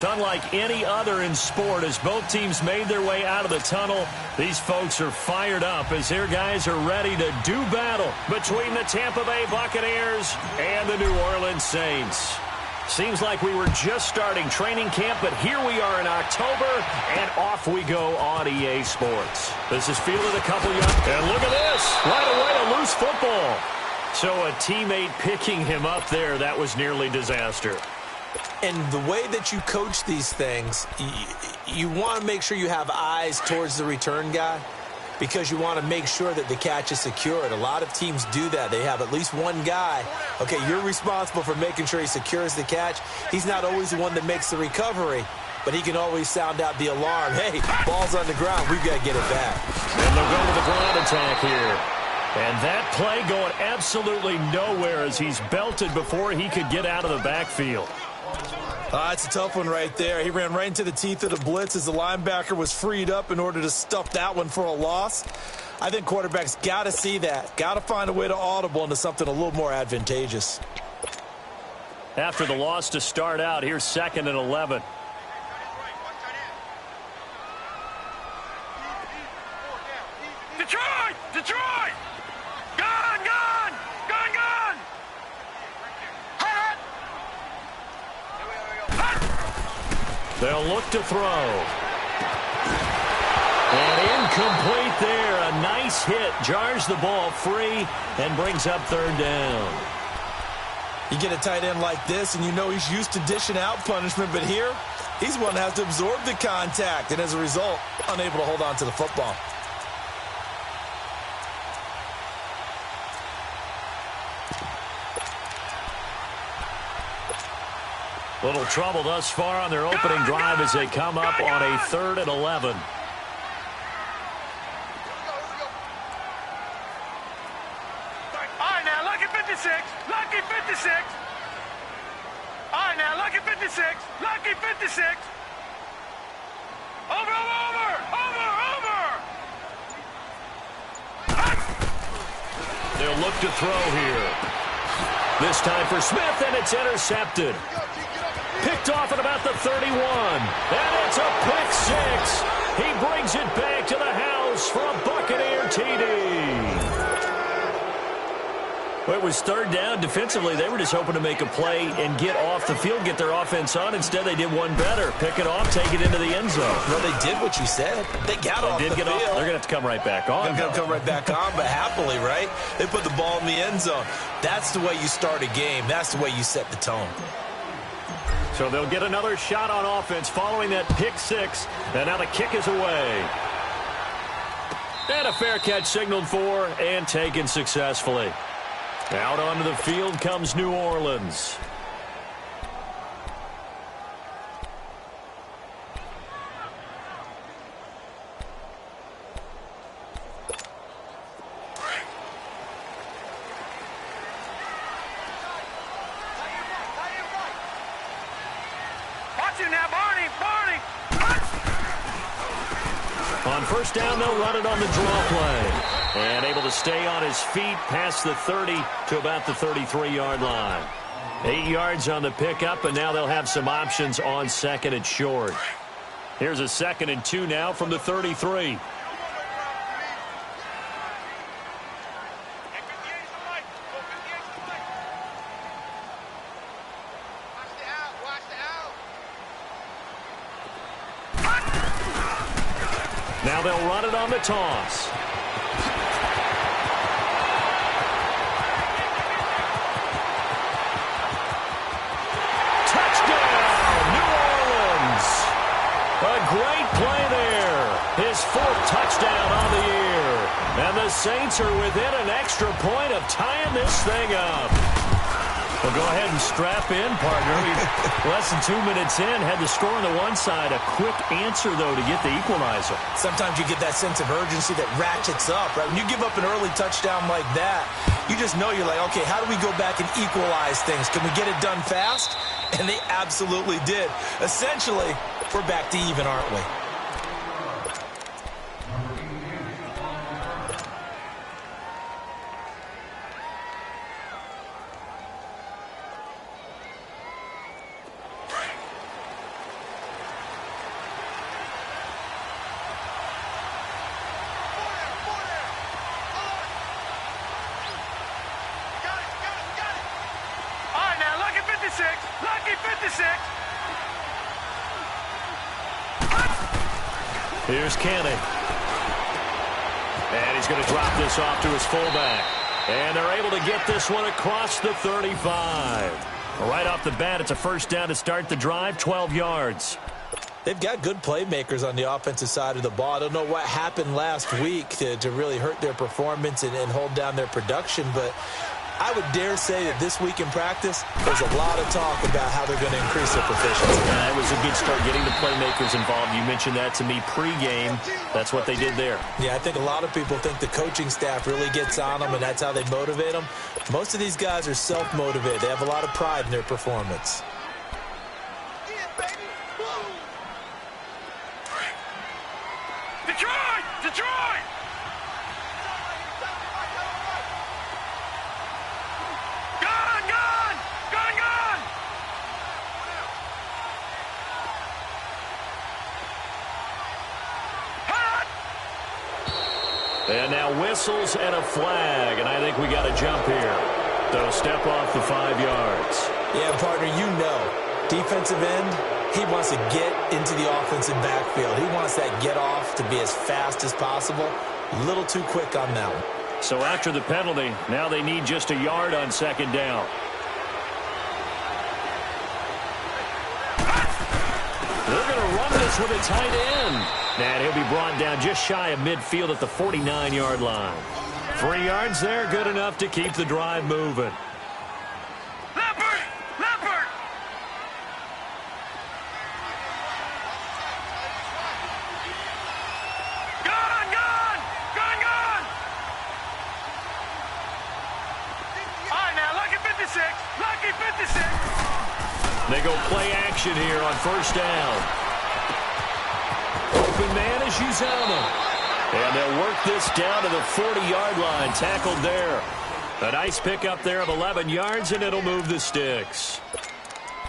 Unlike any other in sport, as both teams made their way out of the tunnel, these folks are fired up as their guys are ready to do battle between the Tampa Bay Buccaneers and the New Orleans Saints. Seems like we were just starting training camp, but here we are in October, and off we go on EA Sports. This is fielded a couple young, and look at this, right away a loose football. So a teammate picking him up there, that was nearly disaster. And the way that you coach these things, you want to make sure you have eyes towards the return guy because you want to make sure that the catch is secured. A lot of teams do that. They have at least one guy. Okay, you're responsible for making sure he secures the catch. He's not always the one that makes the recovery, but he can always sound out the alarm. Hey, ball's on the ground. We've got to get it back. And they'll go with the ground attack here. And that play going absolutely nowhere as he's belted before he could get out of the backfield. It's a tough one right there. He ran right into the teeth of the blitz as the linebacker was freed up in order to stuff that one for a loss. I think quarterbacks got to see that. Got to find a way to audible into something a little more advantageous. After the loss to start out, here's 2nd and 11. Detroit! Detroit! Gone! Gone! Gone! Gone! Hot! They'll look to throw. And incomplete there. A nice hit. Jars the ball free and brings up 3rd down. You get a tight end like this, and you know he's used to dishing out punishment, but here, he's one that has to absorb the contact, and as a result, unable to hold on to the football. Little trouble thus far on their opening drive as they come up on a 3rd and 11. All right, now, lucky 56. Lucky 56. All right, now, lucky 56. Lucky 56. Over, over, over, over. They'll look to throw here. This time for Smith, and it's intercepted. Picked off at about the 31. And it's a pick 6. He brings it back to the house for a Buccaneer TD. Well, it was 3rd down. Defensively, they were just hoping to make a play and get off the field, get their offense on. Instead, they did one better. Pick it off, take it into the end zone. No, they did what you said. They got off the field. They're going to have to come right back on. They're going to come right back on, but happily, right? They put the ball in the end zone. That's the way you start a game. That's the way you set the tone. So they'll get another shot on offense following that pick 6. And now the kick is away. And a fair catch signaled for and taken successfully. Out onto the field comes New Orleans. Watch it now, Barney! Barney! On 1st down, they'll run it on the draw play. And able to stay on his feet past the 30 to about the 33-yard line. 8 yards on the pickup, and now they'll have some options on 2nd and short. Here's a 2nd and 2 now from the 33. Now they'll run it on the toss. Great play there. His 4th touchdown on the year. And the Saints are within an extra point of tying this thing up. Well, go ahead and strap in, partner. Less than 2 minutes in, had the score on the one side. A quick answer, though, to get the equalizer. Sometimes you get that sense of urgency that ratchets up, right? When you give up an early touchdown like that, you just know you're like, okay, how do we go back and equalize things? Can we get it done fast? And they absolutely did. Essentially, we're back to even, aren't we? Here's Kenny. And he's going to drop this off to his fullback. And they're able to get this one across the 35. Right off the bat, it's a first down to start the drive, 12 yards. They've got good playmakers on the offensive side of the ball. I don't know what happened last week to really hurt their performance and hold down their production, but I would dare say that this week in practice, there's a lot of talk about how they're going to increase their proficiency. It was a good start getting the playmakers involved. You mentioned that to me pregame. That's what they did there. Yeah, I think a lot of people think the coaching staff really gets on them, and that's how they motivate them. Most of these guys are self-motivated. They have a lot of pride in their performance. Detroit! Detroit! Gone! Gone! Gone! Gone! Hot! And now whistles and a flag, and I think we got a jump here. So step off the 5 yards. Yeah, partner, you know, defensive end, he wants to get into the offensive backfield. He wants that get off to be as fast as possible. A little too quick on that one. So after the penalty, now they need just a yard on second down. They're going to run this with a tight end. And he'll be brought down just shy of midfield at the 49-yard line. 3 yards there, good enough to keep the drive moving. Leopard! Leopard! Gone! Gone! Gone! Gone! All right, now, lucky 56. Lucky 56. They go play action here on first down. Open man is Uzama. And they'll work this down to the 40-yard line, tackled there. A nice pickup there of 11 yards, and it'll move the sticks.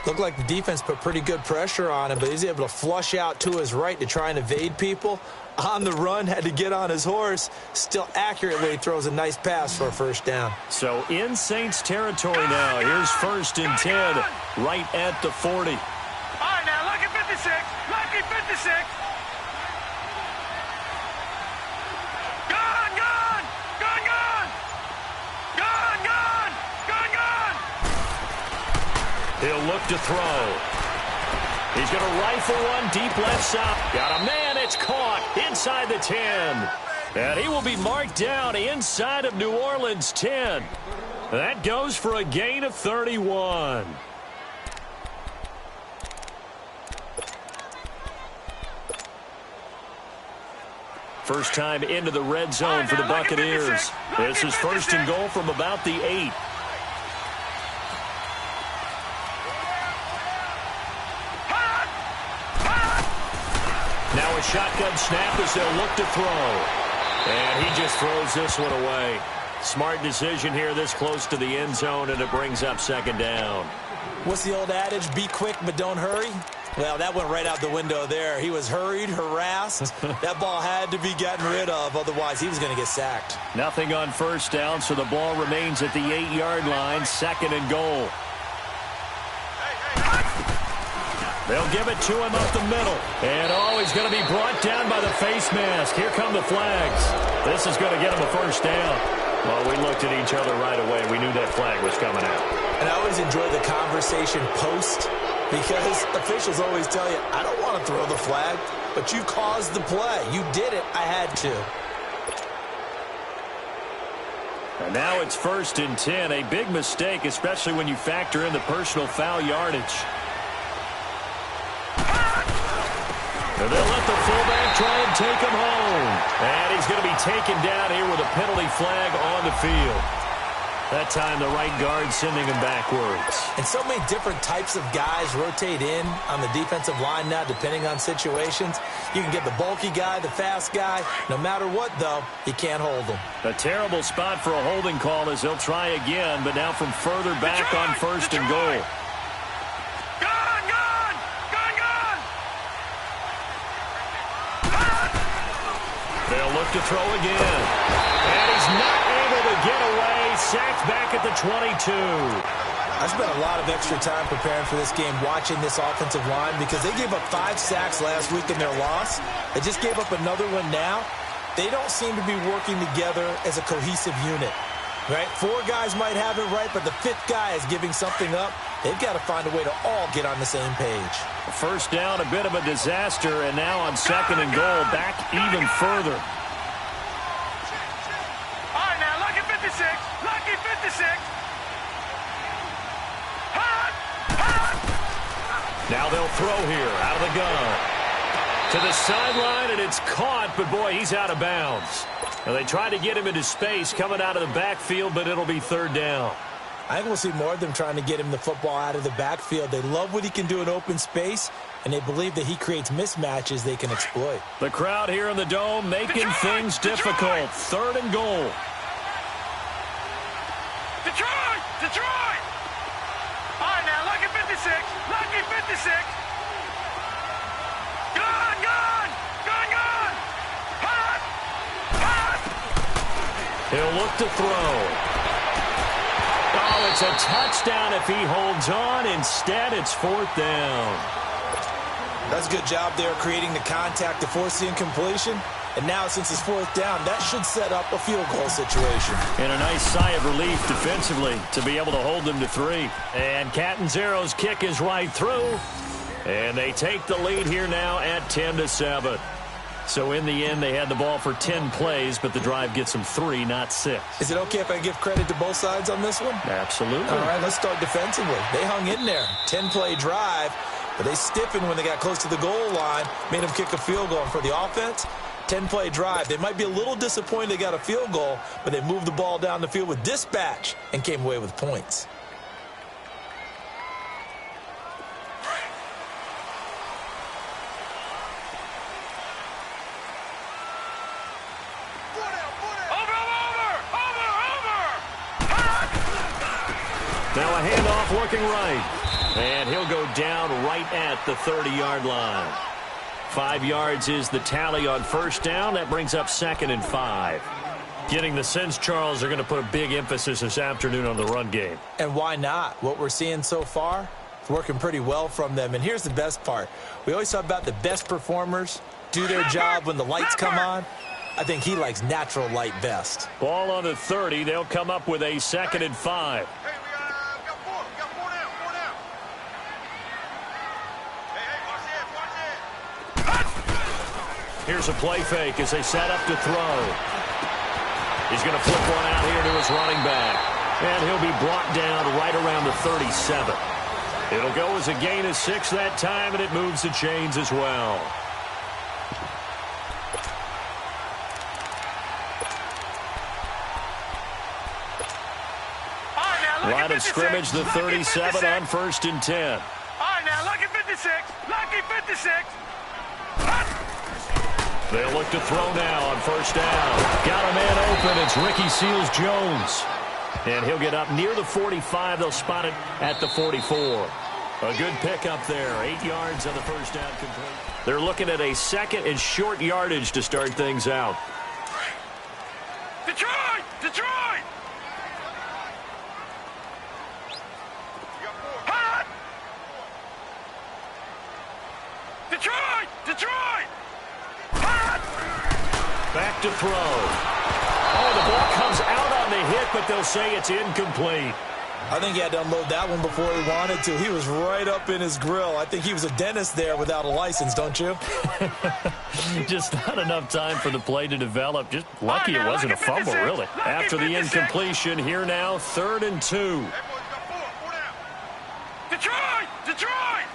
Looked like the defense put pretty good pressure on him, but he's able to flush out to his right to try and evade people. On the run, had to get on his horse. Still accurately throws a nice pass for a first down. So in Saints territory now. Here's 1st and 10, right at the 40. All right, now, lucky 56. Lucky 56. Gone! Gone! Gone! Gone! Gone! Gone! Gone! Gone! He'll look to throw. He's going to rifle one deep left side. Got a man. It's caught inside the 10. And he will be marked down inside of New Orleans' 10. That goes for a gain of 31. First time into the red zone for the Buccaneers. This is 1st and goal from about the 8. Now a shotgun snap as they'll look to throw. And he just throws this one away. Smart decision here this close to the end zone, and it brings up second down. What's the old adage? Be quick, but don't hurry. Well, that went right out the window there. He was hurried, harassed. That ball had to be gotten rid of, otherwise he was going to get sacked. Nothing on first down, so the ball remains at the 8-yard line, 2nd and goal. They'll give it to him up the middle. And, he's going to be brought down by the face mask. Here come the flags. This is going to get him a first down. Well, we looked at each other right away. We knew that flag was coming out. And I always enjoy the conversation post, because officials always tell you, I don't want to throw the flag, but you caused the play. You did it. I had to. And now it's 1st and 10. A big mistake, especially when you factor in the personal foul yardage. And they'll let the fullback try and take him home. And he's going to be taken down here with a penalty flag on the field. That time the right guard sending him backwards. And so many different types of guys rotate in on the defensive line now, depending on situations. You can get the bulky guy, the fast guy. No matter what, though, you can't hold them. A terrible spot for a holding call as they'll try again, but now from further back on 1st and goal. Gone! Gone! Gone! Gone! They'll look to throw again. And he's not able to get away. Sacked back at the 22. I spent a lot of extra time preparing for this game watching this offensive line because they gave up 5 sacks last week in their loss. They just gave up another one now. They don't seem to be working together as a cohesive unit, right? 4 guys might have it right, but the 5th guy is giving something up. They've got to find a way to all get on the same page. First down, a bit of a disaster, and now on 2nd and goal, back even further. All right, now, lucky 56. Lucky 56. Hot! Hot! Now they'll throw here, out of the gun. To the sideline, and it's caught, but boy, he's out of bounds. Now, they tried to get him into space coming out of the backfield, but it'll be 3rd down. I think we'll see more of them trying to get him the football out of the backfield. They love what he can do in open space, and they believe that he creates mismatches they can exploit. The crowd here in the Dome making things difficult. 3rd and goal. Detroit! Detroit! All right, now, lucky 56. Lucky 56. Gun! Gun! Gun! Gun! Hot! Hot! He'll look to throw. Oh, it's a touchdown if he holds on. Instead, it's 4th down. That's a good job there creating the contact to force the incompletion. And now, since it's 4th down, that should set up a field goal situation. And a nice sigh of relief defensively to be able to hold them to 3. And Catanzaro's kick is right through. And they take the lead here now at 10-7. So in the end, they had the ball for 10 plays, but the drive gets them 3, not 6. Is it okay if I give credit to both sides on this one? Absolutely. All right, let's start defensively. They hung in there. 10-play drive, but they stiffened when they got close to the goal line, made them kick a field goal. And for the offense, 10-play drive. They might be a little disappointed they got a field goal, but they moved the ball down the field with dispatch and came away with points. Now a handoff looking right. And he'll go down right at the 30-yard line. 5 yards is the tally on 1st down. That brings up 2nd and 5. Getting the sense, Charles, they're going to put a big emphasis this afternoon on the run game. And why not? What we're seeing so far, it's working pretty well from them. And here's the best part. We always talk about the best performers do their job when the lights come on. I think he likes natural light best. Ball on the 30. They'll come up with a 2nd and 5. Hey, we got 4. We got 4 down. 4 down. Hey, watch it. Here's a play fake as they set up to throw. He's going to flip one out here to his running back. And he'll be brought down right around the 37. It'll go as a gain of 6 that time, and it moves the chains as well. Line of scrimmage, the 37 on 1st and 10. All right, now, lucky 56. Lucky 56. They'll look to throw now on 1st down. Got a man open. It's Ricky Seals-Jones. And he'll get up near the 45. They'll spot it at the 44. A good pickup there. 8 yards on the 1st down complete. They're looking at a 2nd and short yardage to start things out. Detroit! Detroit! Hot! Detroit! Detroit! Hot! Back to throw. Oh, the ball comes out on the hit, but they'll say it's incomplete. I think he had to unload that one before he wanted to. He was right up in his grill. I think he was a dentist there without a license, don't you? Just not enough time for the play to develop. Just lucky it wasn't a fumble, really. After the incompletion, here now, 3rd and 2. Detroit! Detroit!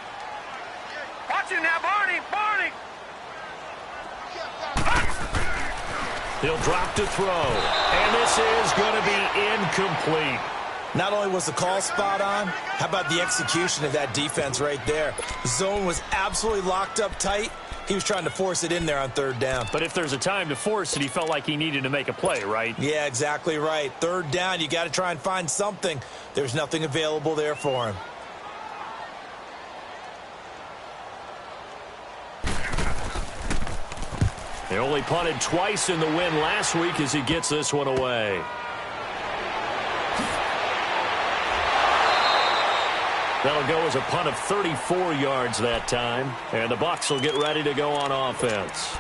Watch it now, Barney! Barney! He'll drop to throw. And this is going to be incomplete. Not only was the call spot on, how about the execution of that defense right there? The zone was absolutely locked up tight. He was trying to force it in there on 3rd down. But if there's a time to force it, he felt like he needed to make a play, right? Yeah, exactly right. 3rd down, you got to try and find something. There's nothing available there for him. He only punted twice in the win last week as he gets this one away. That'll go as a punt of 34 yards that time. And the Bucs will get ready to go on offense.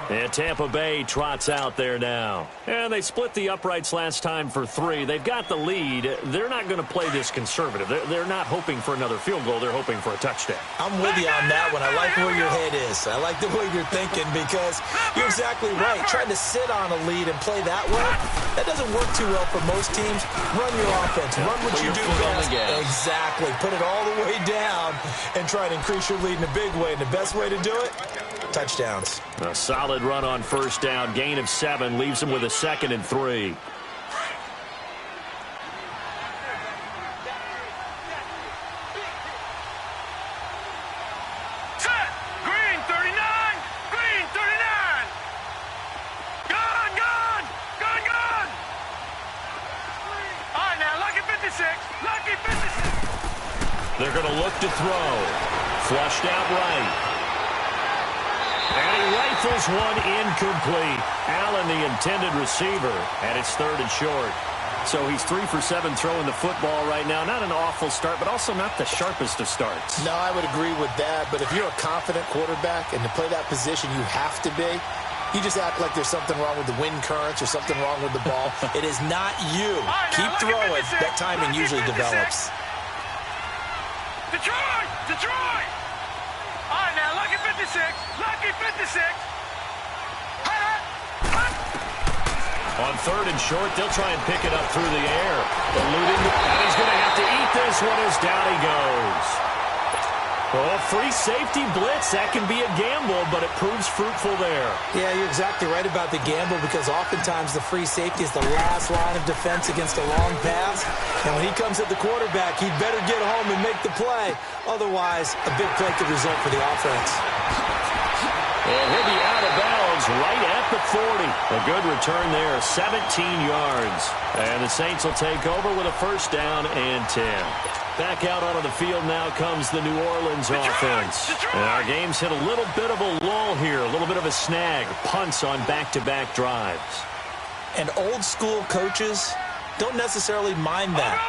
And Tampa Bay trots out there now. And they split the uprights last time for 3. They've got the lead. They're not going to play this conservative. They're not hoping for another field goal. They're hoping for a touchdown. I'm with you on that one. I like where your head is. I like the way you're thinking because you're exactly right. Trying to sit on a lead and play that way, that doesn't work too well for most teams. Run your offense. Run what you do best. Exactly. Put it all the way down and try to increase your lead in a big way. And the best way to do it? Touchdowns. A solid run on first down. Gain of 7 leaves him with a 2nd and 3. Set. Green 39. Green 39. Gun, gun. Gun, gun. All right, now, lucky 56. Lucky 56. They're going to look to throw. Flushed out right. And he rifles one incomplete. Allen, the intended receiver, and it's 3rd and short. So he's 3 for 7 throwing the football right now. Not an awful start, but also not the sharpest of starts. No, I would agree with that. But if you're a confident quarterback and to play that position, you have to be. You just act like there's something wrong with the wind currents or something wrong with the ball. It is not you. Keep throwing. That timing usually develops. Detroit! Detroit! All right, now, lucky 56. Lucky 56. On 3rd and short, they'll try and pick it up through the air. Eluding, and he's going to have to eat this one as down he goes. Oh, free safety blitz. That can be a gamble, but it proves fruitful there. Yeah, you're exactly right about the gamble because oftentimes the free safety is the last line of defense against a long pass. And when he comes at the quarterback, he'd better get home and make the play. Otherwise, a big play could result for the offense. And he'll be out of bounds right at the 40. A good return there, 17 yards. And the Saints will take over with a 1st down and 10. Back out onto the field now comes the New Orleans offense. And our game's hit a little bit of a lull here, a little bit of a snag. Punts on back-to-back drives. And old-school coaches don't necessarily mind that.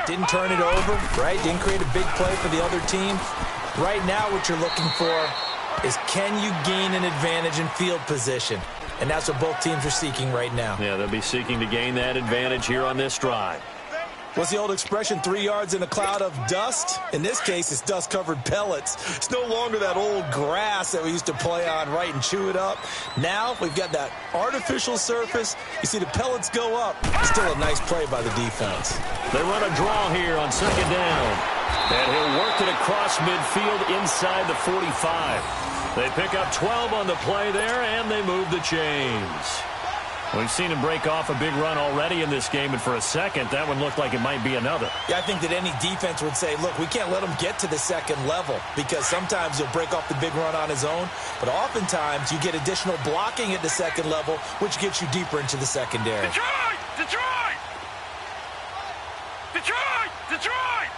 Didn't turn it over, right? Didn't create a big play for the other team. Right now what you're looking for is can you gain an advantage in field position? And that's what both teams are seeking right now. Yeah, they'll be seeking to gain that advantage here on this drive. What's the old expression, 3 yards in a cloud of dust? In this case, it's dust-covered pellets. It's no longer that old grass that we used to play on, right, and chew it up. Now we've got that artificial surface. You see the pellets go up. Still a nice play by the defense. They run a draw here on 2nd down. And he'll work it across midfield inside the 45. They pick up 12 on the play there, and they move the chains. We've seen him break off a big run already in this game, and for a second, that one looked like it might be another. Yeah, I think that any defense would say, look, we can't let him get to the 2nd level because sometimes he'll break off the big run on his own, but oftentimes you get additional blocking at the 2nd level, which gets you deeper into the secondary. Detroit! Detroit! Detroit! Detroit!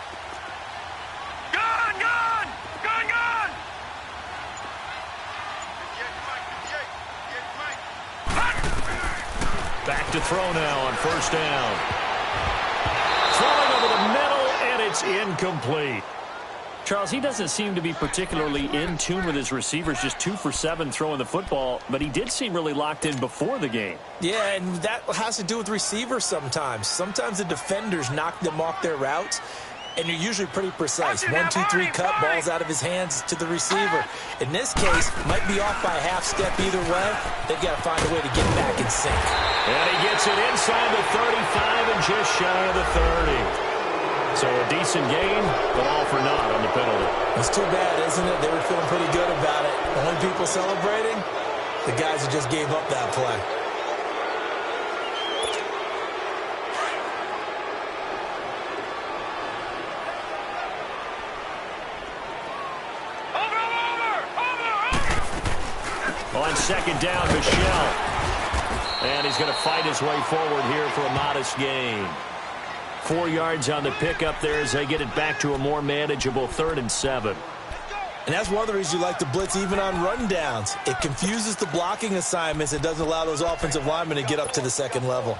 Gun! Gun! Gun! Gun! Back to throw now on 1st down. Throwing over the middle, and it's incomplete. Charles, he doesn't seem to be particularly in tune with his receivers, just 2 for 7 throwing the football, but he did seem really locked in before the game. Yeah, and that has to do with receivers sometimes. Sometimes the defenders knock them off their routes, and you're usually pretty precise. 1, 2, 3 cut, balls out of his hands to the receiver. In this case, might be off by a half step either way. They've got to find a way to get back in sync. And he gets it inside the 35 and just shy of the 30. So a decent game, but all for naught on the penalty. It's too bad, isn't it? They were feeling pretty good about it. Only people celebrating, the guys who just gave up that play. On 2nd down, Michel. And he's going to fight his way forward here for a modest gain. 4 yards on the pickup there as they get it back to a more manageable 3rd and 7. And that's one of the reasons you like to blitz even on rundowns. It confuses the blocking assignments. It doesn't allow those offensive linemen to get up to the 2nd level.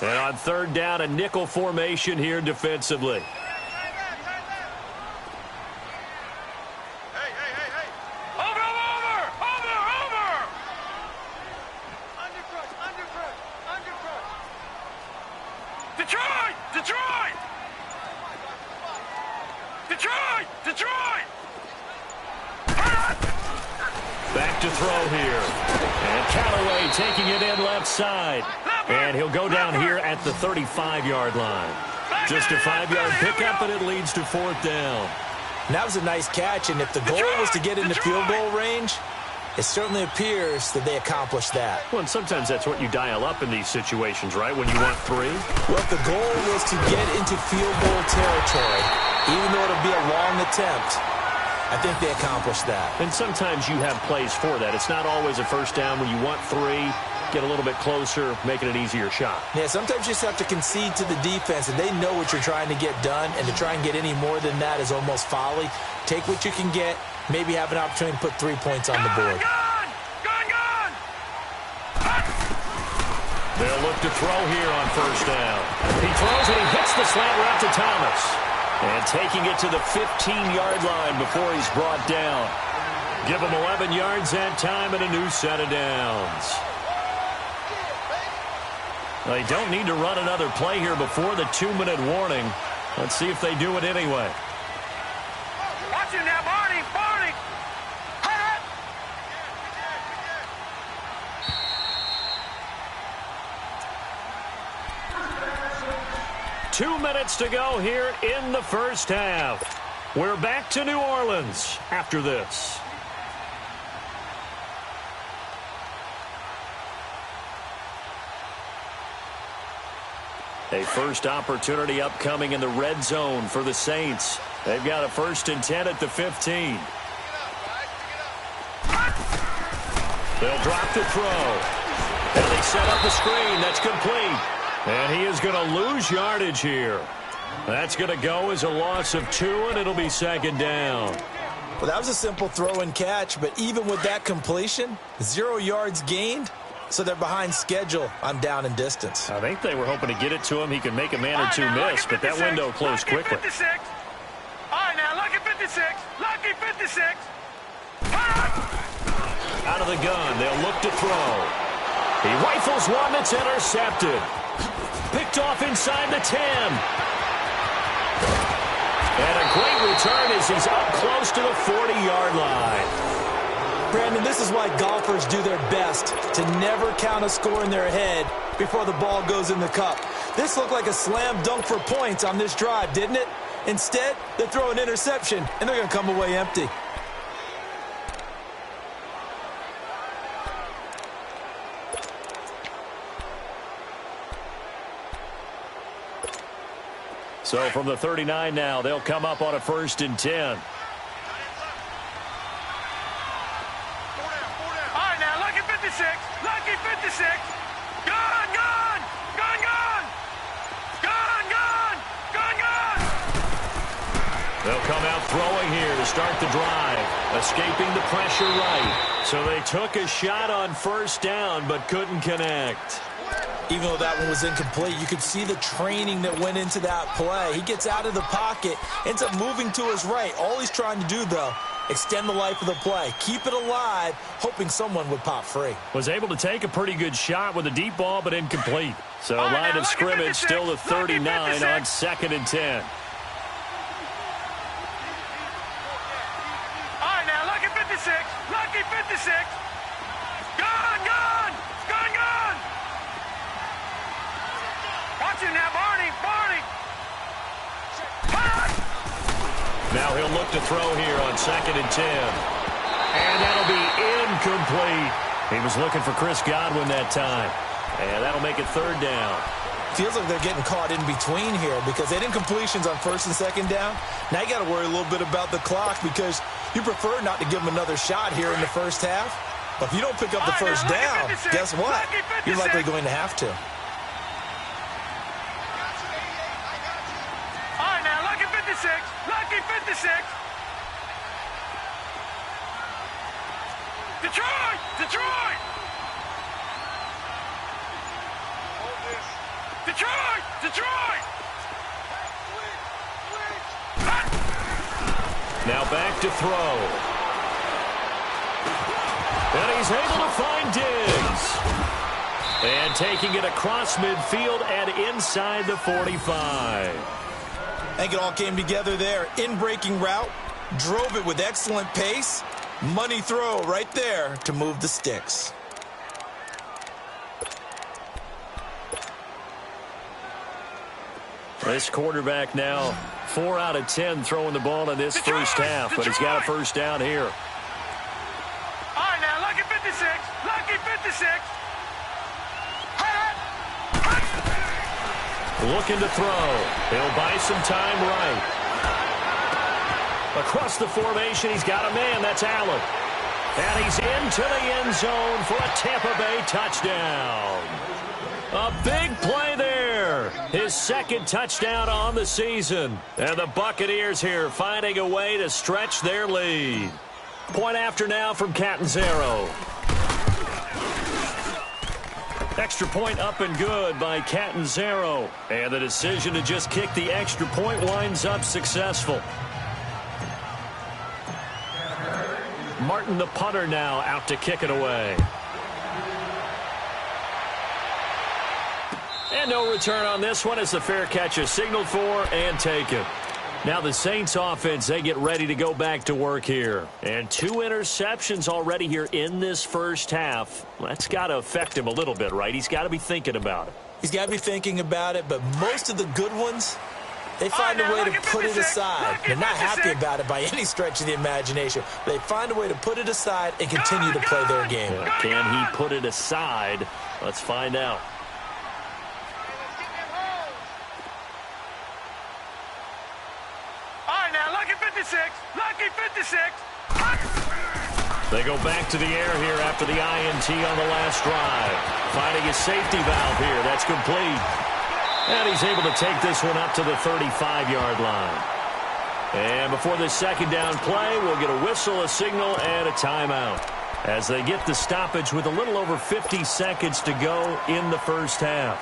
And on 3rd down, a nickel formation here defensively. to throw here. And Callaway taking it in left side. And he'll go down here at the 35-yard line. Just a 5-yard pickup, and it leads to 4th down. And that was a nice catch, and if the goal was to get into field goal range, it certainly appears that they accomplished that. Well, and sometimes that's what you dial up in these situations, right, when you want 3? Well, if the goal was to get into field goal territory, even though it'll be a long attempt, I think they accomplished that. And sometimes you have plays for that. It's not always a first down when you want 3. Get a little bit closer, make it an easier shot. Yeah, sometimes you just have to concede to the defense, and they know what you're trying to get done, and to try and get any more than that is almost folly. Take what you can get, maybe have an opportunity to put 3 points on the board. They'll look to throw here on first down. He throws and he hits the slant route to Thomas. And taking it to the 15-yard line before he's brought down. Give him 11 yards that time and a new set of downs. They don't need to run another play here before the 2-minute warning. Let's see if they do it anyway. Watch him now, Barney. 2 minutes to go here in the first half. We're back to New Orleans after this. A first opportunity upcoming in the red zone for the Saints. They've got a 1st and 10 at the 15. They'll drop the throw. And they set up the screen. That's complete. And he is going to lose yardage here. That's going to go as a loss of 2, and it'll be 2nd down. Well, that was a simple throw and catch, but even with that completion, 0 yards gained. So they're behind schedule on down and distance. I think they were hoping to get it to him. He can make a man or 2 miss, but that window closed quickly. 56. All right, now, lucky 56. Lucky 56. Out of the gun, they'll look to throw. He rifles one that's intercepted. Picked off inside the 10. And a great return as he's up close to the 40-yard line. Brandon, this is why golfers do their best to never count a score in their head before the ball goes in the cup. This looked like a slam dunk for points on this drive, didn't it? Instead, they throw an interception, and they're going to come away empty. So from the 39 now, they'll come up on a 1st and 10. Lucky 56. Gone. They'll come out throwing here to start the drive. Escaping the pressure right. So they took a shot on 1st down, but couldn't connect. Even though that one was incomplete, you could see the training that went into that play. He gets out of the pocket, ends up moving to his right. All he's trying to do, though, extend the life of the play. Keep it alive, hoping someone would pop free. Was able to take a pretty good shot with a deep ball, but incomplete. So line of scrimmage still the 39 on 2nd and 10. All right, now, lucky 56. Lucky 56. Gone. Watch him now, Barney. Now he'll look to throw here on 2nd and 10. And that'll be incomplete. He was looking for Chris Godwin that time. And that'll make it 3rd down. Feels like they're getting caught in between here because they had incompletions on 1st and 2nd down. Now you got to worry a little bit about the clock because you prefer not to give them another shot here in the first half. But if you don't pick up the 1st down, guess what? You're likely going to have to. Lucky 56. Detroit. Now back to throw. And he's able to find Diggs. And taking it across midfield and inside the 45. I think it all came together there. In-breaking route, drove it with excellent pace, Money throw right there to move the sticks. This quarterback now 4 out of 10 throwing the ball in this first half, but he's got a first down here. All right, now, lucky 56. Lucky 56. Looking to throw. He'll buy some time right. Across the formation, he's got a man. That's Allen. And he's into the end zone for a Tampa Bay touchdown. A big play there. His second touchdown on the season. And the Buccaneers here finding a way to stretch their lead. Point after now from Catanzaro. Extra point up and good by Catanzaro. And the decision to just kick the extra point winds up successful. Martin, the punter, now out to kick it away. And no return on this one as the fair catch is signaled for and taken. Now the Saints offense, they get ready to go back to work here. And 2 interceptions already here in this first half. That's got to affect him a little bit, right? He's got to be thinking about it. He's got to be thinking about it, but most of the good ones, they find a way to put it aside. They're not happy about it by any stretch of the imagination. They find a way to put it aside and continue to play their game. Can he put it aside? Let's find out. Lucky 56. Lucky 56. They go back to the air here after the INT on the last drive. Finding a safety valve here. That's complete. And he's able to take this one up to the 35-yard line. And before this second down play, we'll get a whistle, a signal, and a timeout. As they get the stoppage with a little over 50 seconds to go in the first half.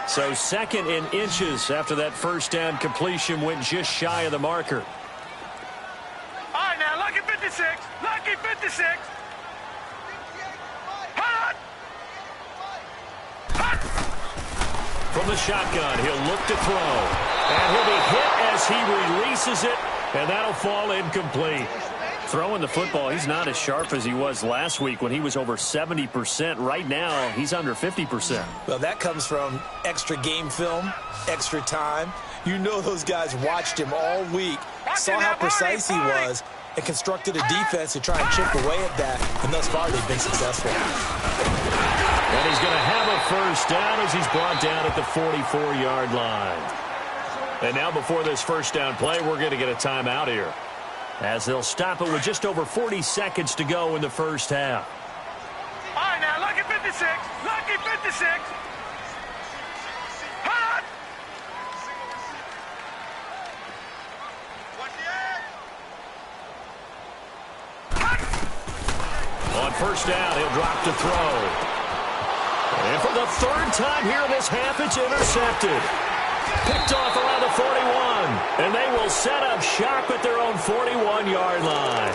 So second in inches after that first down completion went just shy of the marker. All right, now, lucky 56. Lucky 56. Hot. Hot. From the shotgun, he'll look to throw. And he'll be hit as he releases it, and that'll fall incomplete. Throwing the football, he's not as sharp as he was last week when he was over 70%. Right now, he's under 50%. Well, that comes from extra game film, extra time. You know those guys watched him all week, saw how precise he was, and constructed a defense to try and chip away at that. And thus far, they've been successful. And he's going to have a first down as he's brought down at the 44-yard line. And now before this first down play, we're going to get a timeout here, as they'll stop it with just over 40 seconds to go in the first half. All right, now, lucky 56. Lucky 56. Hot. On first down, he'll drop to throw. And for the third time here in this half, it's intercepted. Picked off around the 41, and they will set up shop at their own 41-yard line.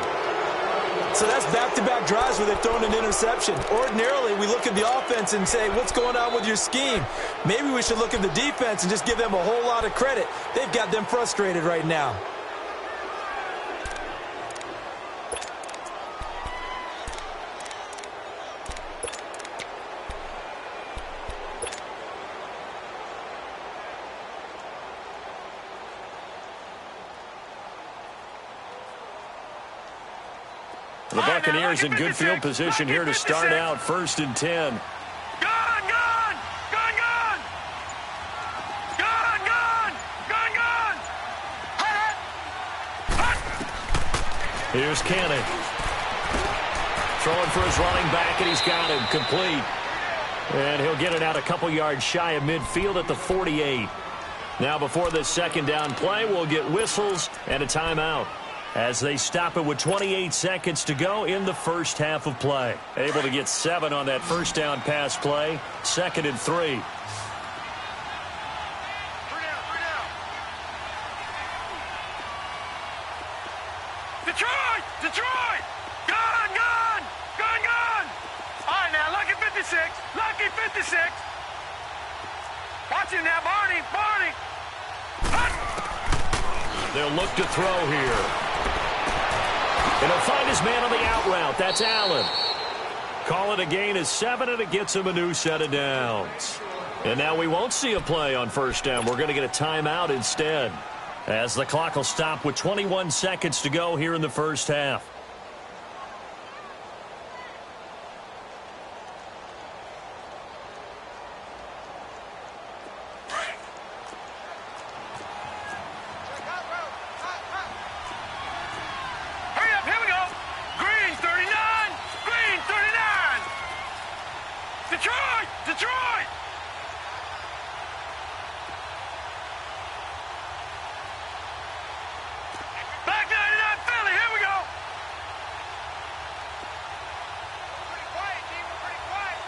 So that's back-to-back drives where they've thrown an interception. Ordinarily, we look at the offense and say, what's going on with your scheme? Maybe we should look at the defense and just give them a whole lot of credit. They've got them frustrated right now. The Buccaneers in good field position here to start out 1st and 10. Gone, gone, gone, gone. Gone, gone, gone, gone. Hot, hot. Here's Cannon. Throwing for his running back, and he's got him complete. And he'll get it out a couple yards shy of midfield at the 48. Now before this second down play, we'll get whistles and a timeout, as they stop it with 28 seconds to go in the first half of play. Able to get 7 on that first down pass play. 2nd and 3. Detroit! Detroit! Gone, gone! Gone, gone! All right, now, lucky 56. Lucky 56. Watch him now, Barney. Barney. Hot. They'll look to throw here. And he'll find his man on the out route. That's Allen. Call it a gain of 7, and it gets him a new set of downs. And now we won't see a play on first down. We're going to get a timeout instead, as the clock will stop with 21 seconds to go here in the first half. Detroit! Back 99 Philly, here we go! Pretty quiet, team, we're pretty quiet.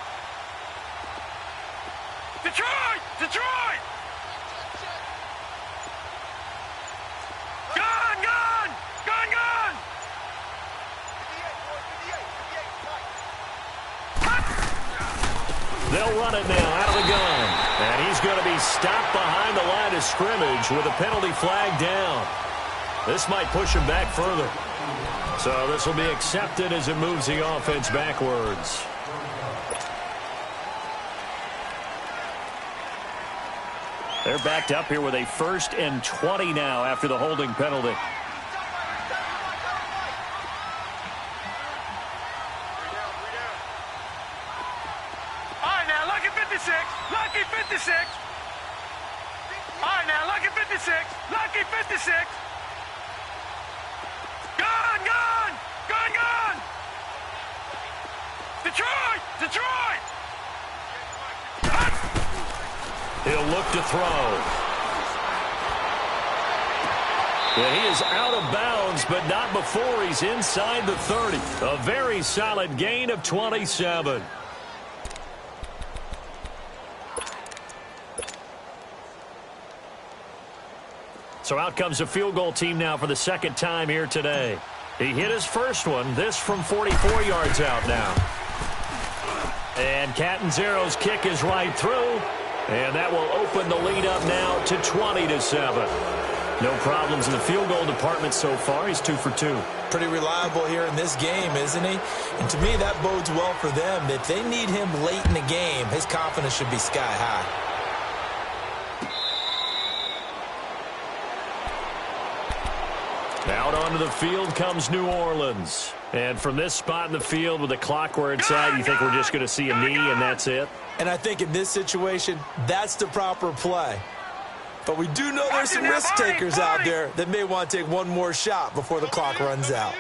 Detroit! Detroit! Gone, gone! Gone, gone! 58, 58, They'll run it now out of the gun. And he's going to be stopped behind the line of scrimmage with a penalty flag down. This might push him back further. So this will be accepted as it moves the offense backwards. They're backed up here with a 1st and 20 now after the holding penalty. Lucky 56. All right, now, lucky 56. Lucky 56. Gone, gone. Gone, gone. Detroit. Detroit. He'll look to throw. Yeah, he is out of bounds, but not before he's inside the 30. A very solid gain of 27. So out comes a field goal team now for the second time here today. He hit his first one, this from 44 yards out now. And Catanzaro's kick is right through, and that will open the lead up now to 20-7. No problems in the field goal department so far. He's 2 for 2. Pretty reliable here in this game, isn't he? And to me, that bodes well for them. If they need him late in the game, his confidence should be sky high. Out onto the field comes New Orleans. And from this spot in the field with the clock where it's at, you think we're just going to see a knee and that's it? And I think in this situation, that's the proper play. But we do know there's some risk takers out there that may want to take one more shot before the clock runs out.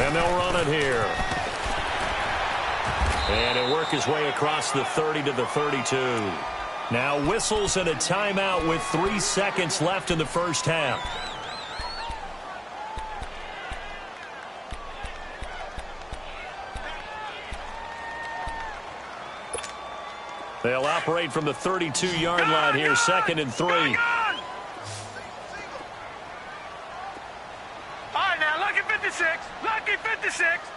And they'll run it here. And he'll work his way across the 30 to the 32. Now whistles and a timeout with 3 seconds left in the first half. They'll operate from the 32-yard line here, 2nd and 3. All right, now, lucky 56. Lucky 56.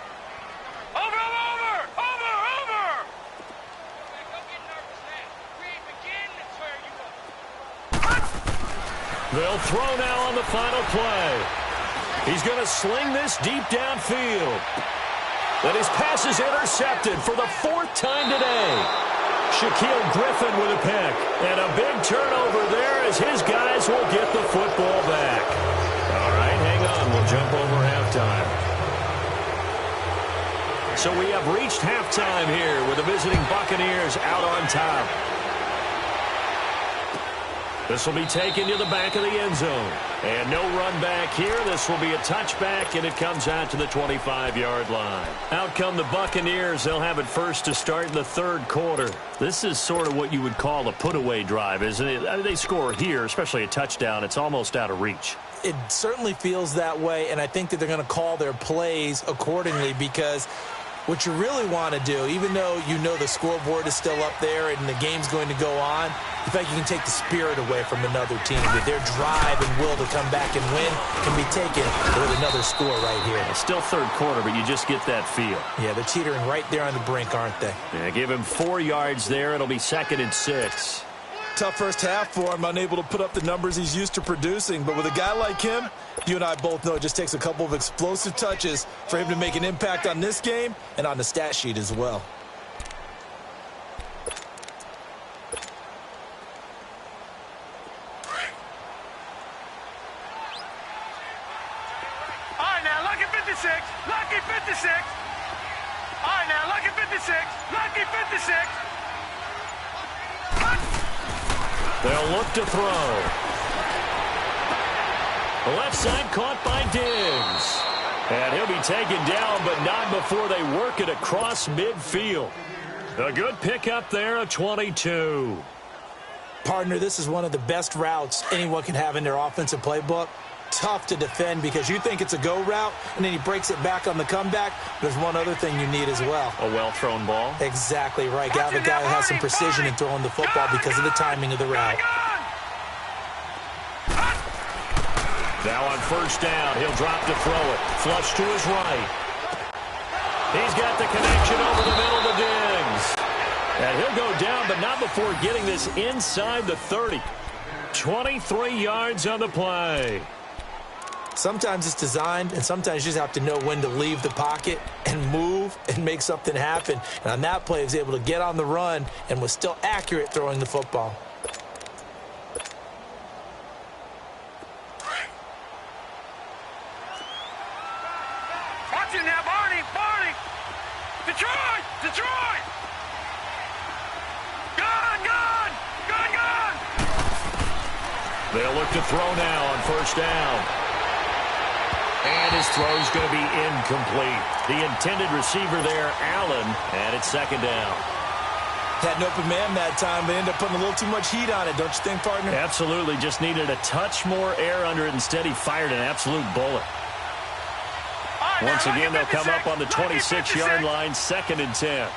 Over, over, over, over, over. They'll throw now on the final play. He's going to sling this deep downfield. And his pass is intercepted for the 4th time today. Shaquille Griffin with a pick. And a big turnover there as his guys will get the football back. All right, hang on. We'll jump over halftime. So we have reached halftime here with the visiting Buccaneers out on top. This will be taken to the back of the end zone. And no run back here. This will be a touchback, and it comes out to the 25-yard line. Out come the Buccaneers. They'll have it first to start in the 3rd quarter. This is sort of what you would call a put-away drive, isn't it? I mean, they score here, especially a touchdown. It's almost out of reach. It certainly feels that way, and I think that they're going to call their plays accordingly because what you really want to do, even though you know the scoreboard is still up there and the game's going to go on, in fact, you can take the spirit away from another team. That their drive and will to come back and win can be taken with another score right here. It's still 3rd quarter, but you just get that feel. Yeah, they're teetering right there on the brink, aren't they? Yeah, give him 4 yards there. It'll be 2nd and 6. Tough first half for him, unable to put up the numbers he's used to producing. But with a guy like him, you and I both know it just takes a couple of explosive touches for him to make an impact on this game and on the stat sheet as well. All right, now, lucky 56. Lucky 56. All right, now, lucky 56. Lucky 56. They'll look to throw. The left side caught by Diggs. And he'll be taken down, but not before they work it across midfield. A good pickup there, a 22. Partner, this is one of the best routes anyone can have in their offensive playbook. Tough to defend because you think it's a go route, and then he breaks it back on the comeback. There's one other thing you need as well. A well-thrown ball. Exactly right. Got a guy who has some precision in throwing the football because of the timing of the route. Now on first down, he'll drop to throw it. Flush to his right. He's got the connection over the middle to Diggs. And he'll go down, but not before getting this inside the 30. 23 yards on the play. Sometimes it's designed, and sometimes you just have to know when to leave the pocket and move and make something happen. And on that play, he was able to get on the run and was still accurate throwing the football. Watch it now, Barney. Barney. Detroit. Detroit. Gun, gun. Gun, gun. They'll look to throw now on first down. And his throw's going to be incomplete. The intended receiver there, Allen, and it's second down. Had an open man that time, but ended up putting a little too much heat on it, don't you think, partner? Absolutely. Just needed a touch more air under it. Instead, he fired an absolute bullet. Once again, they'll come up on the 26-yard line, 2nd and 10.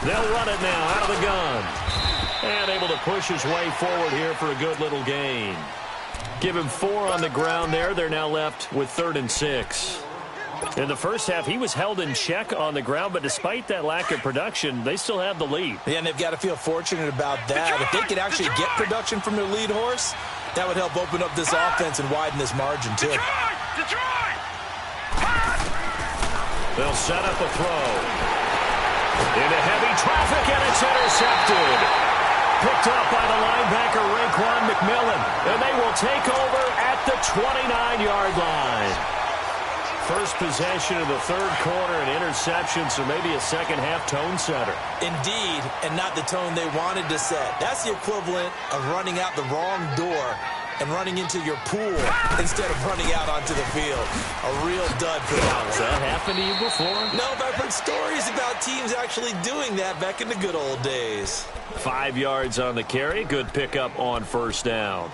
They'll run it now out of the gun. And able to push his way forward here for a good little gain. Give him 4 on the ground there. They're now left with 3rd and 6. In the first half, he was held in check on the ground, but despite that lack of production, they still have the lead. Yeah, and they've got to feel fortunate about that. If they could actually get production from their lead horse, that would help open up this offense and widen this margin, too. Detroit! They'll set up a throw. Into heavy traffic, and it's intercepted. Picked up by the linebacker, Raekwon McMillan. And they will take over at the 29-yard line. First possession of the 3rd quarter, an interception, so maybe a second-half tone setter. Indeed, and not the tone they wanted to set. That's the equivalent of running out the wrong door and running into your pool instead of running out onto the field. A real dud for that one. Has that happened to you before? No, but I've heard stories about teams actually doing that back in the good old days. 5 yards on the carry. Good pickup on first down.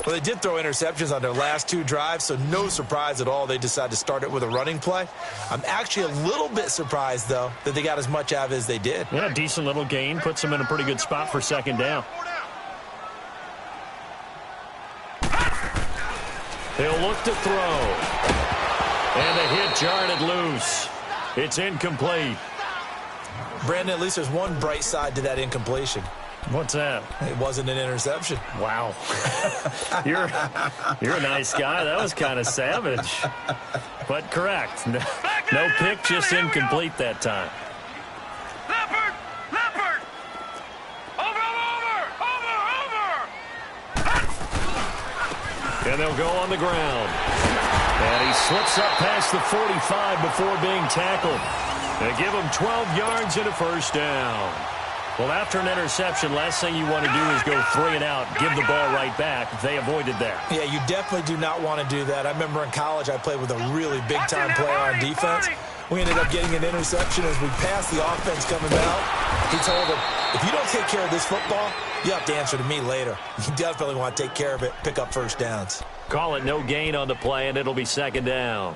Well, they did throw interceptions on their last 2 drives, so no surprise at all they decided to start it with a running play. I'm actually a little bit surprised, though, that they got as much out of it as they did. Yeah, decent little gain. Puts them in a pretty good spot for second down. He'll look to throw. And the hit jarred it loose. It's incomplete. Brandon, at least there's one bright side to that incompletion. What's that? It wasn't an interception. Wow. You're a nice guy. That was kind of savage. But correct. No pick, just incomplete that time. Leopard! Leopard! Over! And they'll go on the ground. And he slips up past the 45 before being tackled. They give him 12 yards and a first down. Well, after an interception, last thing you want to do is go 3 and out, give the ball right back. They avoided that. Yeah, you definitely do not want to do that. I remember in college I played with a really big-time player on defense. We ended up getting an interception as we passed the offense coming out. He told him, if you don't take care of this football, you have to answer to me later. You definitely want to take care of it, pick up first downs. Call it no gain on the play, and it'll be second down.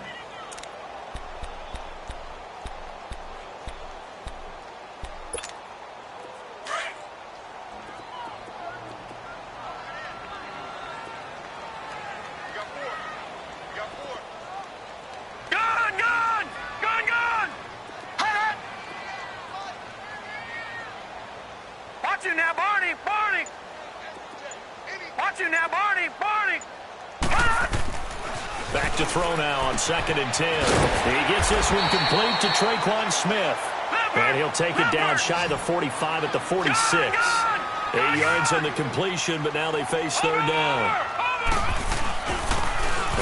Watch him now, Barney. Barney. Back to throw now on 2nd and 10. He gets this one complete to Traquan Smith. And he'll take it down shy of the 45 at the 46. 8 yards on the completion, but now they face 3rd down.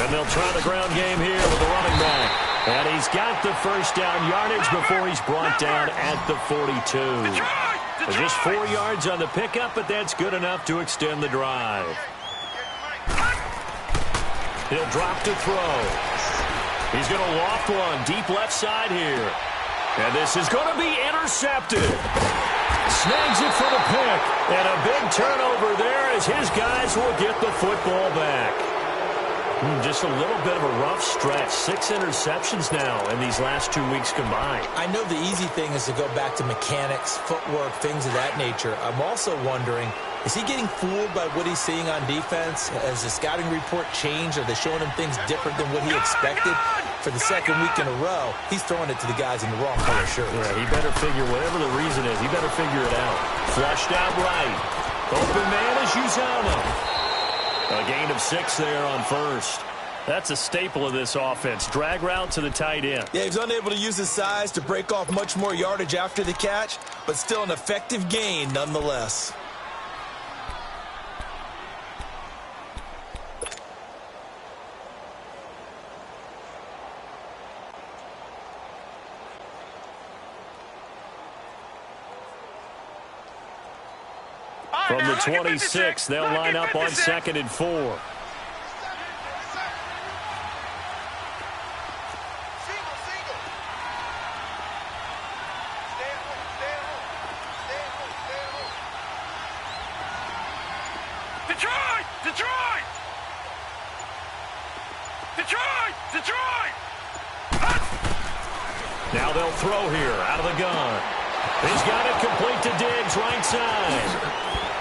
And they'll try the ground game here with the running back. And he's got the 1st down yardage before he's brought down at the 42. Just 4 yards on the pickup, but that's good enough to extend the drive. He'll drop to throw. He's going to loft one deep left side here. And this is going to be intercepted. Snags it for the pick. And a big turnover there as his guys will get the football back. Just a little bit of a rough stretch. 6 interceptions now in these last 2 weeks combined. I know the easy thing is to go back to mechanics, footwork, things of that nature. I'm also wondering, is he getting fooled by what he's seeing on defense? Has the scouting report changed? Are they showing him things different than what he expected? For the 2nd week in a row, he's throwing it to the guys in the wrong color shirts. Yeah, he better figure, whatever the reason is, he better figure it out. Flushed out right. Open man is Uzama. A gain of 6 there on 1st. That's a staple of this offense. Drag route to the tight end. Yeah, he's unable to use his size to break off much more yardage after the catch, but still an effective gain nonetheless. From the 26, they'll line up on 2nd and 4. Detroit! Detroit! Detroit! Detroit! Now they'll throw here out of the gun. He's got it complete to Diggs, right side.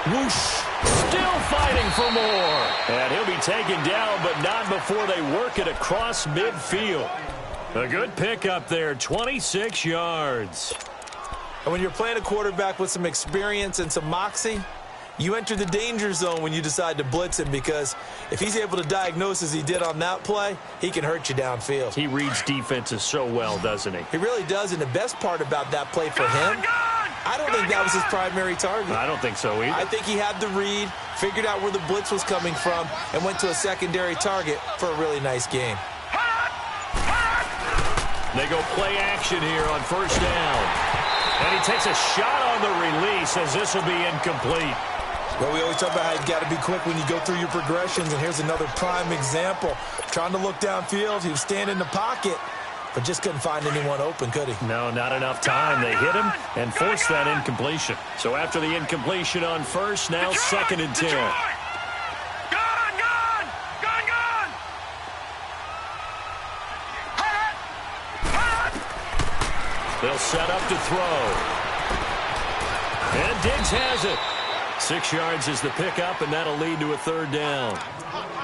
Whoosh. Still fighting for more. And he'll be taken down, but not before they work it across midfield. A good pickup there, 26 yards. And when you're playing a quarterback with some experience and some moxie, you enter the danger zone when you decide to blitz him, because if he's able to diagnose as he did on that play, he can hurt you downfield. He reads defenses so well, doesn't he? He really does, and the best part about that play for him, I don't think that was his primary target. I don't think so either. I think he had the read, figured out where the blitz was coming from, and went to a secondary target for a really nice game. They go play action here on 1st down. And he takes a shot on the release as this will be incomplete. Well, we always talk about how you've got to be quick when you go through your progressions, and here's another prime example. Trying to look downfield, he was standing in the pocket, but just couldn't find anyone open, could he? No, not enough time. They hit him and forced that incompletion. So after the incompletion on 1st, now Detroit, 2nd and 10. Detroit! Gone, gone! Gone, gone! They'll set up to throw. And Diggs has it. 6 yards is the pickup, and that'll lead to a 3rd down.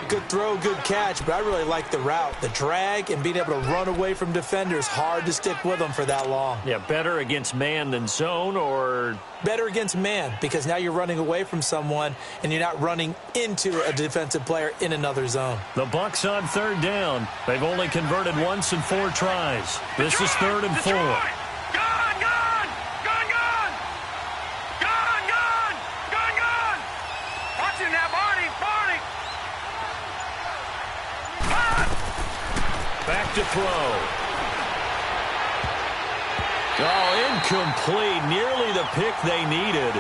Good throw, good catch, but I really like the route. The drag and being able to run away from defenders, hard to stick with them for that long. Yeah, better against man than zone, or... Better against man, because now you're running away from someone and you're not running into a defensive player in another zone. The Bucs on 3rd down. They've only converted once in 4 tries. This is 3rd and 4. Gone, gone! Gone, gone! Gone, gone! Gone, gone! Watch him now, Barney! Barney! Back to throw. Oh, incomplete. Nearly the pick they needed.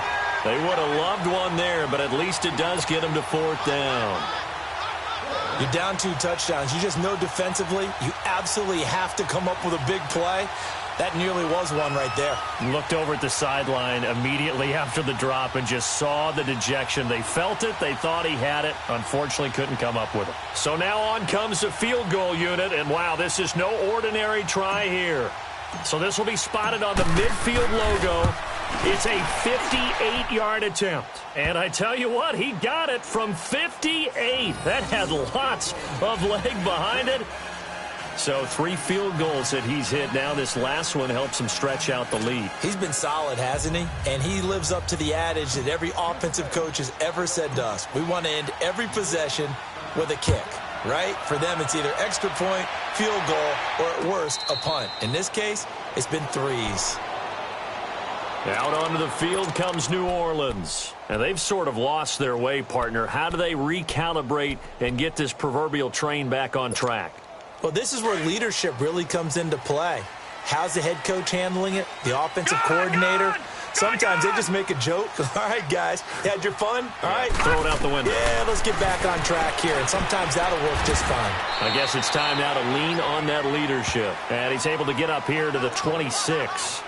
They would have loved one there, but at least it does get them to 4th down. You're down 2 touchdowns. You just know defensively you absolutely have to come up with a big play. That nearly was one right there. Looked over at the sideline immediately after the drop and just saw the dejection. They felt it. They thought he had it. Unfortunately, couldn't come up with it. So now on comes the field goal unit, and wow, this is no ordinary try here. So this will be spotted on the midfield logo. It's a 58-yard attempt. And I tell you what, he got it from 58. That had lots of leg behind it. So 3 field goals that he's hit now. This last one helps him stretch out the lead. He's been solid, hasn't he? And he lives up to the adage that every offensive coach has ever said to us. We want to end every possession with a kick, right? For them, it's either extra point, field goal, or at worst, a punt. In this case, it's been 3s. Out onto the field comes New Orleans. And they've sort of lost their way, partner. How do they recalibrate and get this proverbial train back on track? Well, this is where leadership really comes into play. How's the head coach handling it? The offensive coordinator? Sometimes they just make a joke. All right, guys, you had your fun? All right. Throw it out the window. Yeah, let's get back on track here. And sometimes that'll work just fine. I guess it's time now to lean on that leadership. And he's able to get up here to the 26.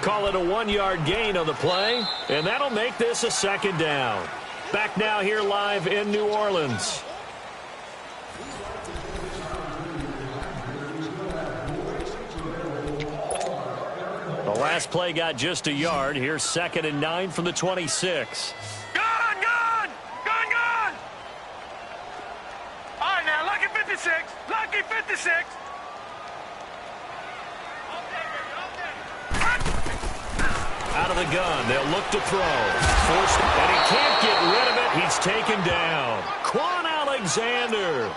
Call it a 1-yard gain on the play, and that'll make this a 2nd down. Back now here live in New Orleans. The last play got just a yard. Here's 2nd and 9 from the 26. Gone! All right, now, lucky 56. Lucky 56. Out of the gun, they'll look to throw. And he can't get rid of it. He's taken down. Quan Alexander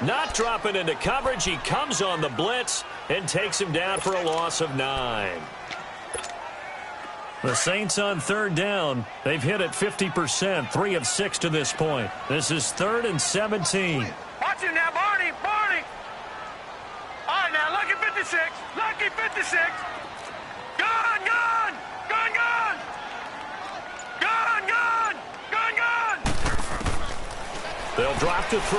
not dropping into coverage. He comes on the blitz and takes him down for a loss of 9. The Saints on 3rd down. They've hit it 50%, 3 of 6 to this point. This is 3rd and 17. Watch him now, Barney. All right, now, lucky 56. Lucky 56. Gone! They'll drop to throw.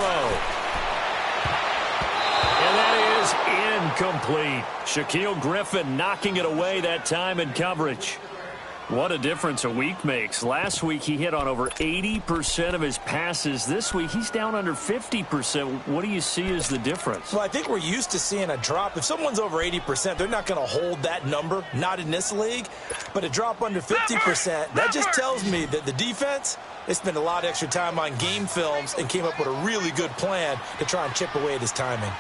And that is incomplete. Shaquille Griffin knocking it away that time in coverage. What a difference a week makes. Last week he hit on over 80% of his passes. This week he's down under 50%. What do you see as the difference? Well, I think we're used to seeing a drop. If someone's over 80%, they're not going to hold that number, not in this league. But a drop under 50%, that just tells me that the defense, they spent a lot of extra time on game films and came up with a really good plan to try and chip away at his timing.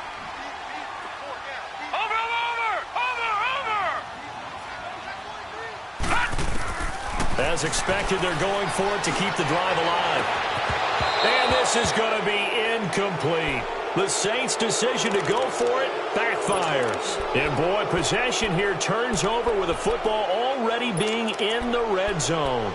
As expected, they're going for it to keep the drive alive. And this is going to be incomplete. The Saints' decision to go for it backfires. And boy, possession here turns over with the football already being in the red zone.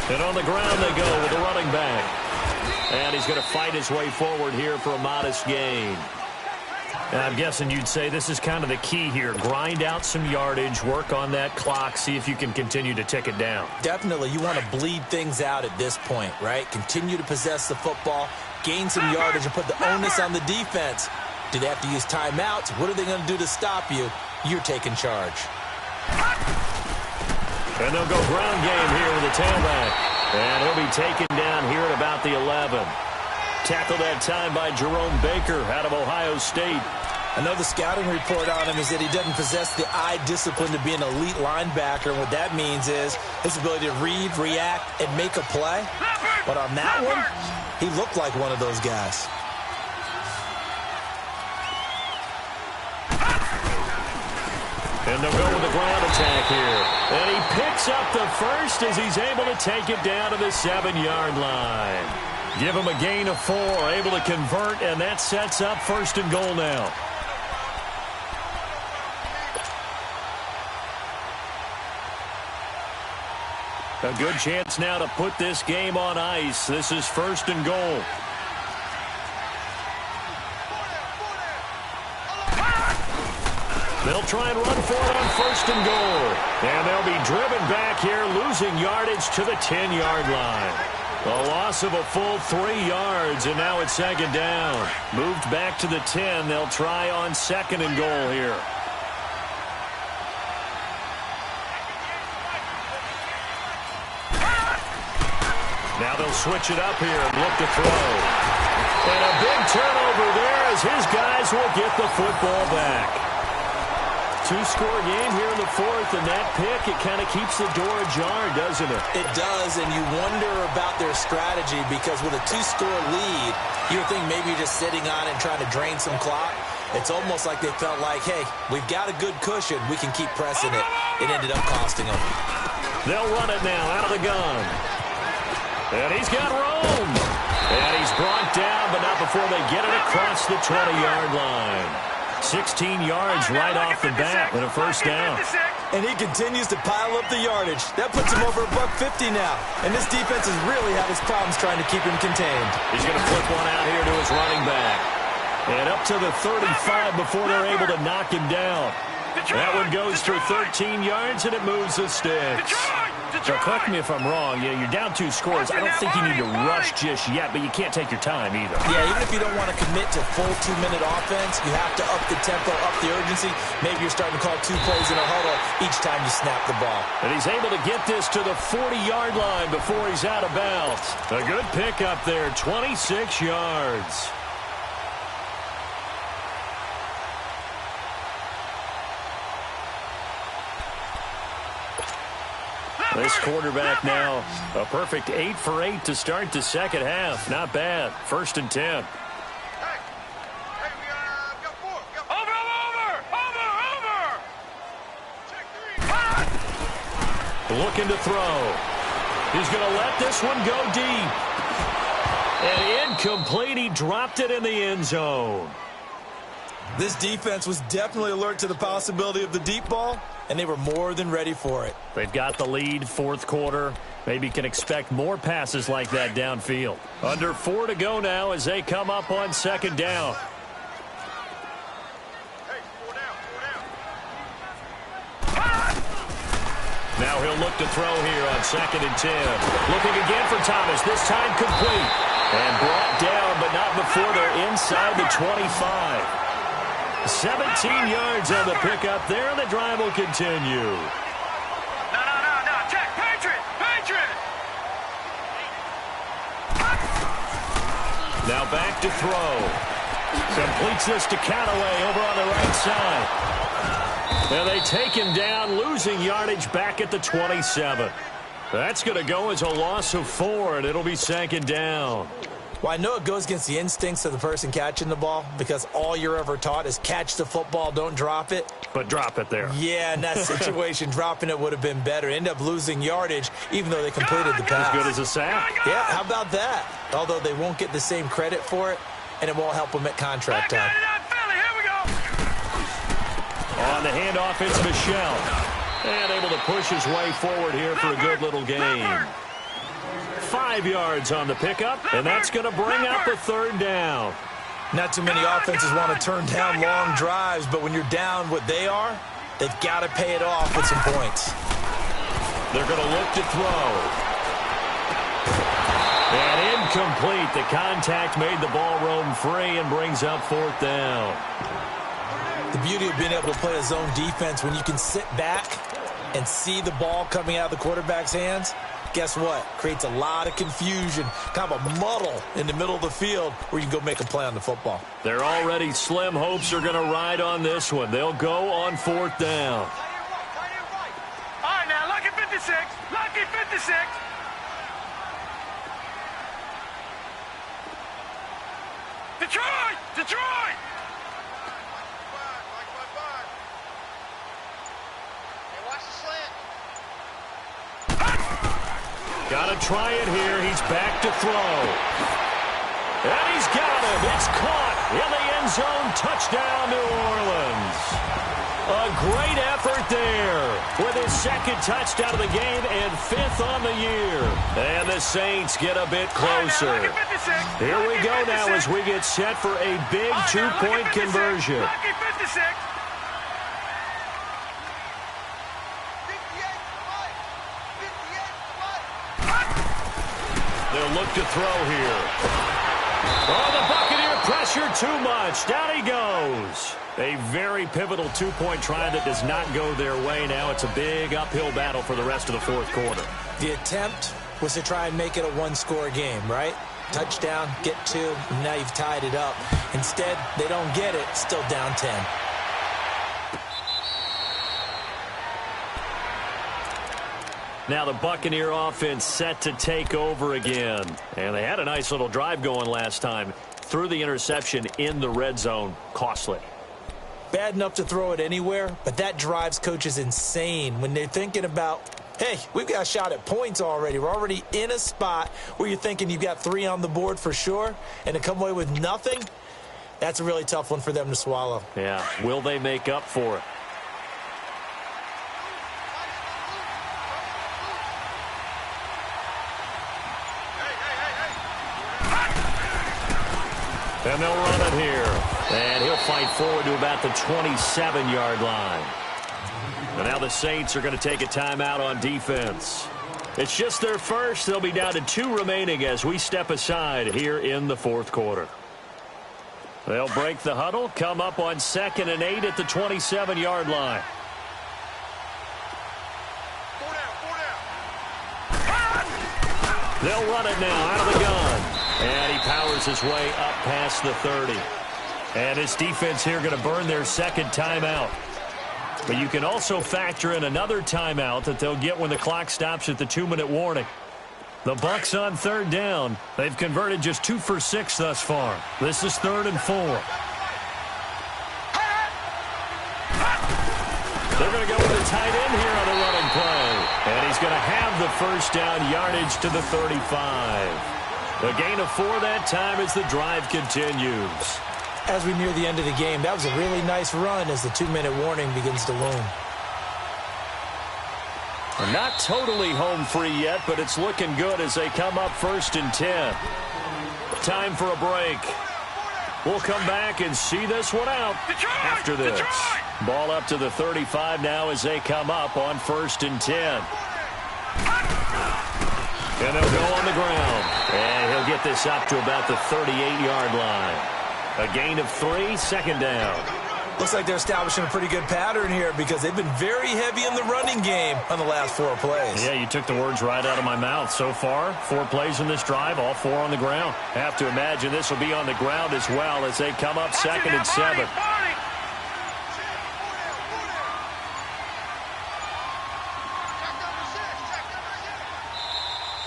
And on the ground they go with the running back. And he's going to fight his way forward here for a modest gain. And I'm guessing you'd say this is kind of the key here. Grind out some yardage, work on that clock, see if you can continue to tick it down. Definitely. You want to bleed things out at this point, right? Continue to possess the football, gain some yardage, and put the onus on the defense. Do they have to use timeouts? What are they going to do to stop you? You're taking charge. And they'll go ground game here with the tailback. And he'll be taken down here at about the 11. Tackled that time by Jerome Baker out of Ohio State. I know the scouting report on him is that he doesn't possess the eye discipline to be an elite linebacker. And what that means is his ability to read, react, and make a play. But on that one, he looked like one of those guys. And they'll go with the ground attack here. And he picks up the first as he's able to take it down to the 7-yard line. Give him a gain of 4, able to convert, and that sets up 1st and goal now. A good chance now to put this game on ice. This is 1st and goal. They'll try and run for it on 1st and goal. And they'll be driven back here, losing yardage to the 10-yard line. A loss of a full 3 yards, and now it's 2nd down. Moved back to the 10. They'll try on 2nd and goal here. Now they'll switch it up here and look to throw. And a big turnover there as his guys will get the football back. Two-score game here in the fourth, and that pick, it kind of keeps the door ajar, doesn't it? It does, and you wonder about their strategy because with a two-score lead, you would think maybe you're just sitting on it and trying to drain some clock. It's almost like they felt like, hey, we've got a good cushion. We can keep pressing it. It ended up costing them. They'll run it now out of the gun. And he's got room. And he's brought down, but not before they get it across the 20-yard line. 16 yards right off the bat and a first down. And he continues to pile up the yardage. That puts him over $150 now. And this defense has really had its problems trying to keep him contained. He's going to flip one out here to his running back. And up to the 35 before they're able to knock him down. That one goes for 13 yards, and it moves the sticks. So correct me if I'm wrong. Yeah, you're down 2 scores. I don't think you need to rush just yet, but you can't take your time either. Yeah, even if you don't want to commit to full 2-minute offense, you have to up the tempo, up the urgency. Maybe you're starting to call 2 plays in a huddle each time you snap the ball. And he's able to get this to the 40-yard line before he's out of bounds. A good pick up there, 26 yards. This quarterback now, a perfect 8 for 8 to start the second half. Not bad. 1st and 10. Looking to throw. He's going to let this one go deep. And incomplete. He dropped it in the end zone. This defense was definitely alert to the possibility of the deep ball, and they were more than ready for it. They've got the lead, fourth quarter. Maybe can expect more passes like that downfield. Under 4 to go now as they come up on second down. Now he'll look to throw here on 2nd and 10. Looking again for Thomas, this time complete. And brought down, but not before they're inside the 25. 17 yards on the pickup there, and the drive will continue. No. Check. Patriot. Now back to throw. Completes this to Callaway over on the right side. And they take him down, losing yardage back at the 27. That's going to go as a loss of 4, and it'll be 2nd down. Well, I know it goes against the instincts of the person catching the ball because all you're ever taught is catch the football, don't drop it. But drop it there. Yeah, in that situation, dropping it would have been better. End up losing yardage even though they completed the pass. As good as a sack. Yeah, how about that? Although they won't get the same credit for it, and it won't help them at contract time. On the handoff, it's Michel. And able to push his way forward here for a good little gain. 5 yards on the pickup, and that's going to bring up a 3rd down. Not too many offenses want to turn down long drives, but when you're down what they are, they've got to pay it off with some points. They're going to look to throw. And incomplete. The contact made the ball roam free and brings up 4th down. The beauty of being able to play a zone defense when you can sit back and see the ball coming out of the quarterback's hands, guess what? Creates a lot of confusion, kind of a muddle in the middle of the field where you can go make a play on the football. They're already slim hopes are going to ride on this one. They'll go on 4th down. All right, now, lucky 56. Lucky 56. Detroit! Got to try it here. He's back to throw. And he's got him. It's caught in the end zone. Touchdown, New Orleans. A great effort there with his 2nd touchdown of the game and 5th on the year. And the Saints get a bit closer. Here we go now as we get set for a big 2-point conversion. Lucky 56. They'll look to throw here. Oh, the Buccaneer pressure too much. Down he goes. A very pivotal 2-point try that does not go their way. Now it's a big uphill battle for the rest of the 4th quarter. The attempt was to try and make it a 1-score game, right? touchdown, get 2, and now you've tied it up. Instead, they don't get it, still down 10. Now the Buccaneer offense set to take over again. And they had a nice little drive going last time. Threw the interception in the red zone. Costly. Bad enough to throw it anywhere, but that drives coaches insane when they're thinking about, hey, we've got a shot at points already. We're already in a spot where you're thinking you've got 3 on the board for sure, and to come away with nothing, that's a really tough one for them to swallow. Yeah, will they make up for it? And they'll run it here. And he'll fight forward to about the 27-yard line. And now the Saints are going to take a timeout on defense. It's just their first. They'll be down to 2 remaining as we step aside here in the fourth quarter. They'll break the huddle, come up on 2nd and 8 at the 27-yard line. They'll run it now out of the gun. And he powers his way up past the 30. And his defense here going to burn their 2nd timeout. But you can also factor in another timeout that they'll get when the clock stops at the 2-minute warning. The Bucs on 3rd down. They've converted just 2 for 6 thus far. This is 3rd and 4. They're going to go with a tight end here on the running play. And he's going to have the first down yardage to the 35. A gain of 4 that time as the drive continues. As we near the end of the game, that was a really nice run as the 2-minute warning begins to loom. Not totally home free yet, but it's looking good as they come up 1st and 10. Time for a break. We'll come back and see this one out after this. Ball up to the 35 now as they come up on 1st and 10. And they'll go on the ground. And he'll get this up to about the 38-yard line. A gain of 3, 2nd down. Looks like they're establishing a pretty good pattern here because they've been very heavy in the running game on the last 4 plays. Yeah, you took the words right out of my mouth. So far, 4 plays in this drive, all 4 on the ground. Have to imagine this will be on the ground as well as they come up 2nd and 7.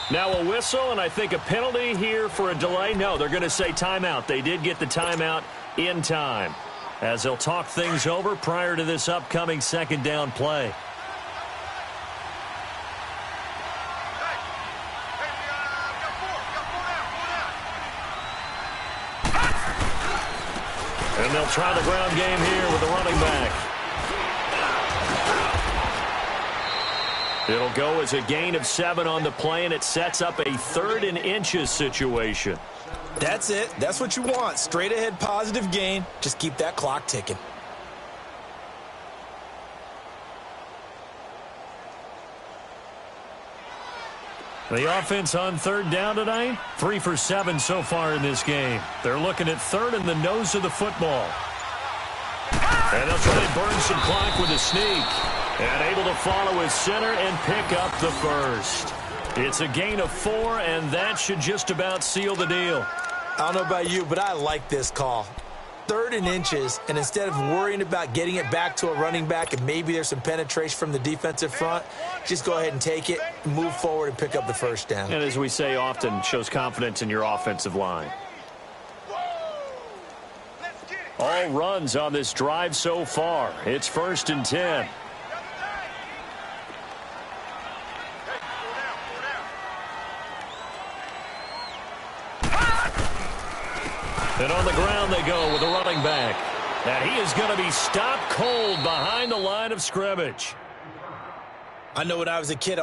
Now a whistle, and I think a penalty here for a delay. No, they're going to say timeout. They did get the timeout in time, as they'll talk things over prior to this upcoming 2nd down play. And they'll try the ground game here with the running back. It'll go as a gain of 7 on the play, and it sets up a 3rd and inches situation. That's it. That's what you want. Straight ahead positive gain. Just keep that clock ticking. The offense on 3rd down tonight, 3 for 7 so far in this game. They're looking at 3rd and the nose of the football. And they'll try to burn some clock with a sneak. And able to follow his center and pick up the first. It's a gain of 4, and that should just about seal the deal. I don't know about you, but I like this call. 3rd and inches, and instead of worrying about getting it back to a running back and maybe there's some penetration from the defensive front, just go ahead and take it, move forward, and pick up the first down. And as we say often, shows confidence in your offensive line. All runs on this drive so far. It's 1st and 10. And on the ground they go with a running back. And he is going to be stopped cold behind the line of scrimmage. I know when I was a kid,